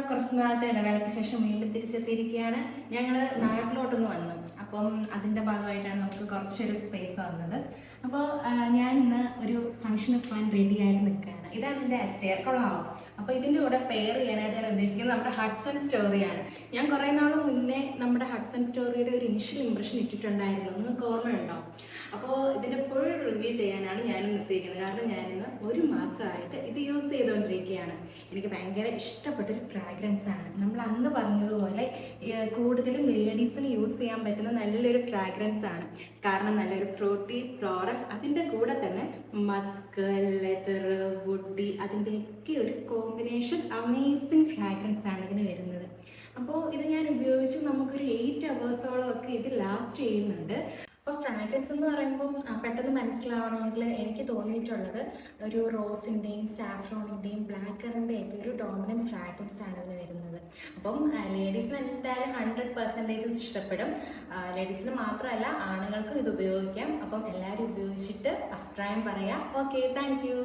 കുറച്ച് നാളത്തെ ഇടവേളയ്ക്ക് ശേഷം വീണ്ടും തിരിച്ചെത്തിയിരിക്കുകയാണ്. ഞങ്ങൾ നാട്ടിലോട്ടൊന്ന് വന്നു. അപ്പം അതിൻ്റെ ഭാഗമായിട്ടാണ് നമുക്ക് കുറച്ചൊരു സ്പേസ് വന്നത്. അപ്പോൾ ഞാൻ ഇന്ന് ഒരു ഫംഗ്ഷന് പോകാൻ റെഡി ആയിട്ട് നിൽക്കുകയാണ്. ഇതാണ് എൻ്റെ അറ്റയർ. കൊള്ളാമോ? അപ്പോൾ ഇതിൻ്റെ കൂടെ പെയർ ചെയ്യാനായിട്ട് ഞാൻ ഉദ്ദേശിക്കുന്നത് നമ്മുടെ ഹഡ്സൺ സ്റ്റോറിയാണ്. ഞാൻ കുറേ നാൾ മുന്നേ നമ്മുടെ ഹഡ്സൺ സ്റ്റോറിയുടെ ഒരു ഇനിഷ്യൽ ഇംപ്രഷൻ ഇട്ടിട്ടുണ്ടായിരുന്നു. നിങ്ങൾക്ക് ഓർമ്മയുണ്ടോ? അപ്പോൾ ഇതിൻ്റെ ഫുൾ റിവ്യൂ ചെയ്യാനാണ് ഞാനും നിർത്തിയിരിക്കുന്നത്. കാരണം ഞാനിന്ന് ഒരു മാസമായിട്ട് ഇത് യൂസ് ചെയ്തുകൊണ്ടിരിക്കുകയാണ്. എനിക്ക് ഭയങ്കര ഇഷ്ടപ്പെട്ടൊരു ഫ്രാഗ്രൻസ് ആണ്. നമ്മൾ അന്ന് പറഞ്ഞതുപോലെ കൂടുതലും ലേഡീസിന് യൂസ് ചെയ്യാൻ പറ്റുന്ന നല്ലൊരു ഫ്രാഗ്രൻസ് ആണ്. കാരണം നല്ലൊരു ഫ്രൂട്ടി, ഫ്ലോറൽ, അതിൻ്റെ കൂടെ തന്നെ മസ്ക്, ലെതർ, വുഡി, അതിൻ്റെയൊക്കെ ഒരു കോമ്പിനേഷൻ അമേസിങ് ഫ്രാഗ്രൻസ് ആണ് ഇതിന് വരുന്നത്. അപ്പോൾ ഇത് ഞാൻ ഉപയോഗിച്ചു നമുക്കൊരു 8 hours ഒക്കെ ഇത് ലാസ്റ്റ് ചെയ്യുന്നുണ്ട്. അപ്പോൾ ഫ്രാഗ്രൻസ് എന്ന് പറയുമ്പം പെട്ടെന്ന് മനസ്സിലാവണമെങ്കിൽ എനിക്ക് തോന്നിയിട്ടുള്ളത് ഒരു റോസിൻ്റെയും സാഫ്രോണിൻ്റെയും ബ്ലാക്കറിൻ്റെയും ഒക്കെ ഒരു ഡോമിനൻറ്റ് ഫ്രാഗ്രൻസ് ആണ് ഇതിന് വരുന്നത്. അപ്പം ലേഡീസിന് എന്തായാലും 100% ഇഷ്ടപ്പെടും. ലേഡീസിന് മാത്രമല്ല ആണുങ്ങൾക്കും ഇത് ഉപയോഗിക്കാം. അപ്പം എല്ലാവരും ഉപയോഗിച്ചിട്ട് അഭിപ്രായം പറയാം. Okay, thank you.